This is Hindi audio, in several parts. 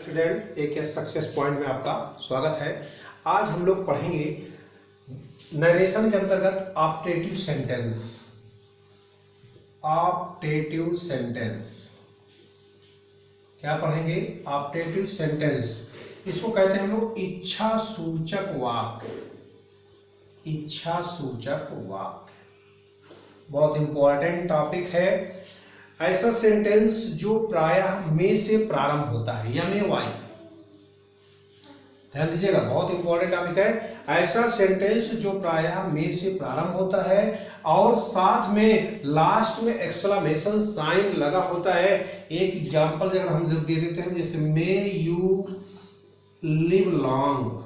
स्टूडेंट एक सक्सेस पॉइंट में आपका स्वागत है। आज हम लोग पढ़ेंगे नरेशन के अंतर्गत ऑप्टेटिव सेंटेंस। ऑप्टेटिव सेंटेंस क्या पढ़ेंगे? ऑप्टेटिव सेंटेंस, इसको कहते हैं हम लोग इच्छा सूचक वाक्य। इच्छा सूचक वाक्य बहुत इंपॉर्टेंट टॉपिक है। ऐसा सेंटेंस जो प्रायः में से प्रारंभ होता है या में वाई, ध्यान दीजिएगा, बहुत इंपॉर्टेंट टॉपिक है। ऐसा सेंटेंस जो प्रायः में से प्रारंभ होता है और साथ में लास्ट में एक्सक्लेमेशन साइन लगा होता है। एक एग्जांपल अगर हम लोग दे देते हैं, जैसे मे you live long,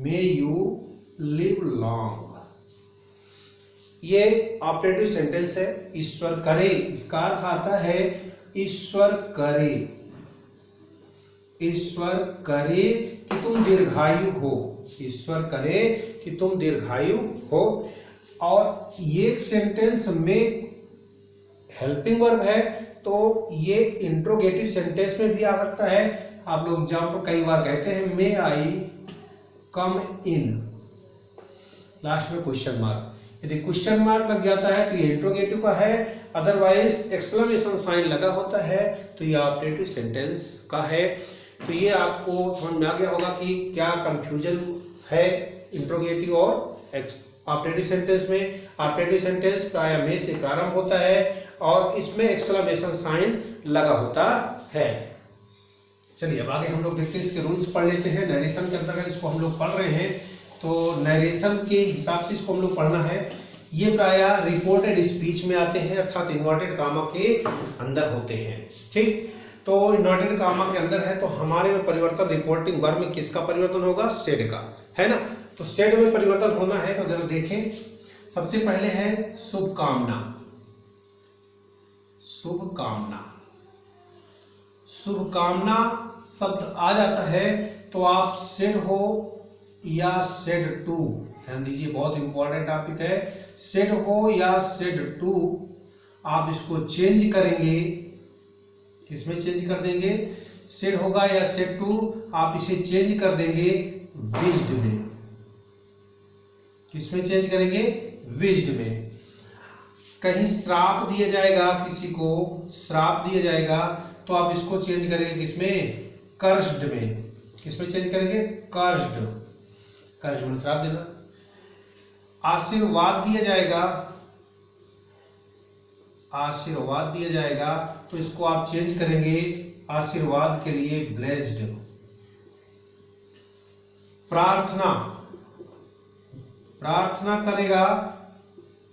may you live long, ये ऑप्टेटिव सेंटेंस है। ईश्वर करे, इसका अर्थ आता है ईश्वर करे, ईश्वर करे कि तुम दीर्घायु हो, ईश्वर करे कि तुम दीर्घायु हो। और ये सेंटेंस में हेल्पिंग वर्ब है, तो ये इंट्रोगेटिव सेंटेंस में भी आ सकता है। आप लोग एग्जाम्पल कई बार कहते हैं मे आई कम इन, लास्ट में क्वेश्चन मार्क। यदि क्वेश्चन मार्क लग जाता है तो ये इंट्रोगेटिव का है, अदरवाइज एक्सक्लेमेशन साइन लगा होता है तो ये ऑप्टेटिव सेंटेंस का है। तो ये आपको समझ में आ गया होगा कि क्या कंफ्यूजन है इंट्रोगेटिव और ऑप्टेटिव सेंटेंस में। ऑप्टेटिव सेंटेंस प्रायः में से प्रारंभ होता है और इसमें एक्सक्लेमेशन साइन लगा होता है। चलिए अब आगे हम लोग देखते हैं, इसके रूल्स पढ़ लेते हैं। नरेशन के अंतर्गत इसको हम लोग पढ़ रहे हैं, तो नरेशन के हिसाब से इसको हम लोग पढ़ना है। ये प्रायः रिपोर्टेड स्पीच में आते हैं, अर्थात इन्वर्टेड कामा के अंदर होते हैं। ठीक, तो इन्वर्टेड कामा के अंदर है तो हमारे में परिवर्तन रिपोर्टिंग वर्ब में किसका परिवर्तन होगा? सेड का, है ना। तो सेड में परिवर्तन होना है तो जरा देखें। सबसे पहले है शुभकामना। शुभकामना, शुभकामना शब्द आ जाता है तो आप सेड हो या सेड टू, ध्यान दीजिए, बहुत इंपॉर्टेंट टॉपिक है। सेड हो या सेड टू, आप इसको चेंज करेंगे, किसमें चेंज कर देंगे? सेड होगा या सेड टू, आप इसे चेंज कर देंगे विज्ड में। किसमें चेंज करेंगे? विज्ड में। कहीं श्राप दिया जाएगा, किसी को श्राप दिया जाएगा तो आप इसको चेंज करेंगे किसमें? कर्स्ड में। किसमें चेंज करेंगे? कर्स्ड, कर्ज में श्राप देना। आशीर्वाद दिया जाएगा, आशीर्वाद दिया जाएगा तो इसको आप चेंज करेंगे आशीर्वाद के लिए ब्लेस्ड। प्रार्थना, प्रार्थना करेगा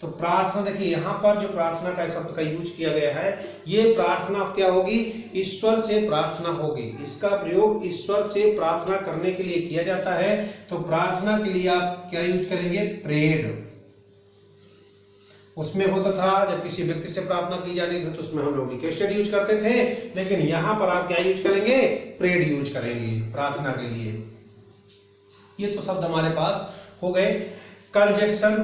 तो प्रार्थना, देखिए यहां पर जो प्रार्थना का शब्द का यूज किया गया है, ये प्रार्थना क्या होगी? ईश्वर से प्रार्थना होगी। इसका प्रयोग ईश्वर से प्रार्थना करने के लिए किया जाता है। तो प्रार्थना के लिए आप क्या यूज करेंगे? प्रेड। उसमें होता था जब किसी व्यक्ति से प्रार्थना की जाती थी तो उसमें हम लोग रिक्वेस्टेड यूज करते थे, लेकिन यहां पर आप क्या यूज करेंगे? प्रेड यूज करेंगे प्रार्थना के लिए। ये तो शब्द हमारे पास हो गए। कंजक्शन,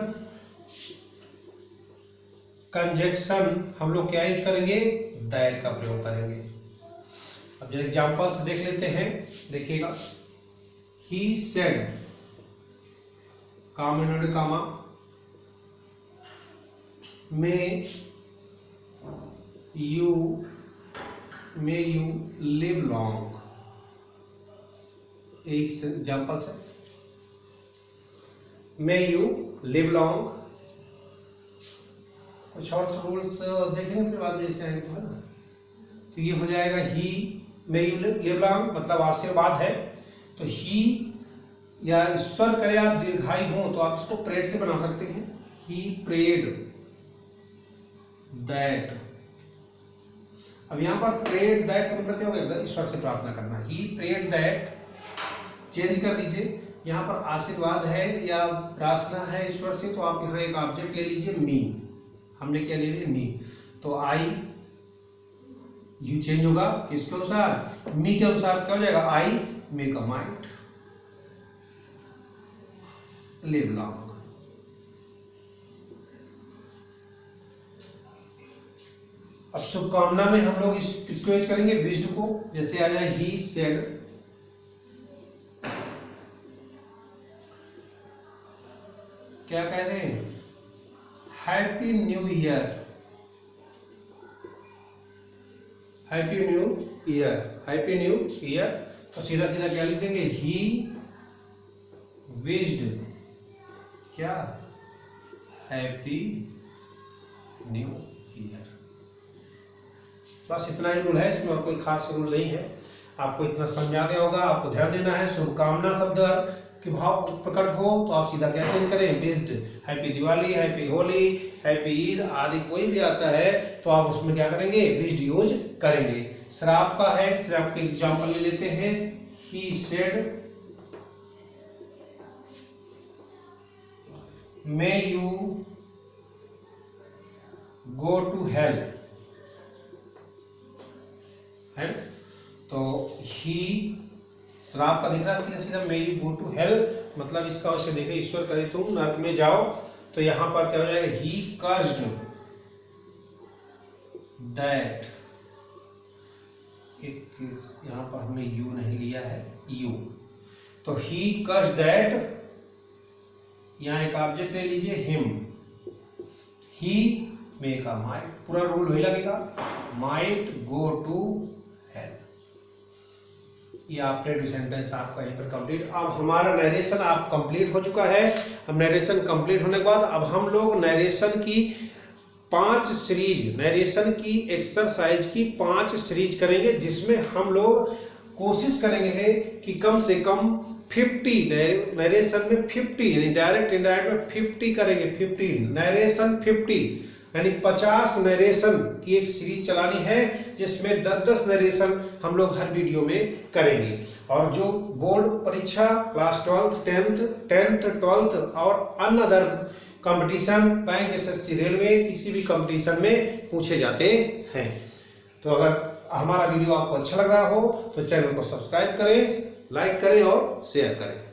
कंजक्शन हम लोग क्या यूज करेंगे? दैट का प्रयोग करेंगे। अब जरा एग्जांपल्स देख लेते हैं, देखिएगा। He said, comma inverted comma, may you live long, एक एग्जांपल है। May you live long. कुछ और रूल्स देखेंगे फिर बाद में जैसे आएंगे, है ना। तो ये हो जाएगा ही मे यू लिव लॉन्ग, मतलब आशीर्वाद है। तो ही या ईश्वर करे आप दीर्घायु हो तो आप इसको प्रेड से बना सकते हैं। He prayed that. अब यहां पर प्रेड दैट का मतलब क्या होगा? ईश्वर से प्रार्थना करना। ही प्रेड दैट, चेंज कर दीजिए। यहां पर आशीर्वाद है या प्रार्थना है ईश्वर से, तो आप यहां एक ऑब्जेक्ट ले लीजिए मी। हमने क्या ले लिया? मी। तो आई यू चेंज होगा किसके अनुसार? मी के अनुसार। क्या हो जाएगा? I make a mind live long. अब शुभकामना में हम लोग किसको यूज करेंगे, विश्ड को। जैसे आ जाए ही सेड, क्या कह रहे हैं, happy new year, happy new year, happy new year. तो सीधा सीधा क्या लिख देंगे, ही विश्ड क्या, हैप्पी न्यू ईयर। बस इतना ही रूल है, इसमें और कोई खास रूल नहीं है। आपको इतना समझा गया होगा। आपको ध्यान देना है, शुभकामना शब्द के भाव प्रकट हो तो आप सीधा क्या चेंज करें, wished. Happy Diwali, happy Holi, happy Eid आदि कोई भी आता है तो आप उसमें क्या करेंगे, विश्ड यूज करेंगे। श्राप का है, श्राप के एग्जाम्पल ले लेते हैं। He said may you go to hell, है तो ही श्राप का दिख रहा है सीधा सीधा, may you go to hell, मतलब इसका वैसे देखे, ईश्वर करे तुम नरक में जाओ। तो यहां पर क्या हो जाएगा, ही कर्स्ड दैट, यहां पर हमने यू नहीं लिया है, यू, तो ही कर्स्ड दैट, यहां एक ऑब्जेक्ट ले लीजिए हिम, ही में का माइट, पूरा रूल वही लगेगा, माइट गो टू हेल। ये आपके सेंटेंस आपका यहीं पर कंप्लीट। अब हमारा नरेशन आप कंप्लीट हो चुका है। अब नरेशन कंप्लीट होने के बाद अब हम लोग नरेशन की 5 सीरीज, नरेशन की एक्सरसाइज की 5 सीरीज करेंगे, जिसमें हम लोग कोशिश करेंगे कि कम से कम 50 नरेशन में 50 यानी डायरेक्ट इनडायरेक्ट में 50 करेंगे, 50 नरेशन 50 यानी 50 नरेशन की एक सीरीज चलानी है, जिसमें 10-10 नरेशन हम लोग हर वीडियो में करेंगे। और जो बोर्ड परीक्षा क्लास 12th 10th 12th और अन्य other competition, bank, SSC, railway, किसी भी कंपटीशन में पूछे जाते हैं। तो अगर हमारा वीडियो आपको अच्छा लग रहा हो तो चैनल को सब्सक्राइब करें, लाइक करें और शेयर करें।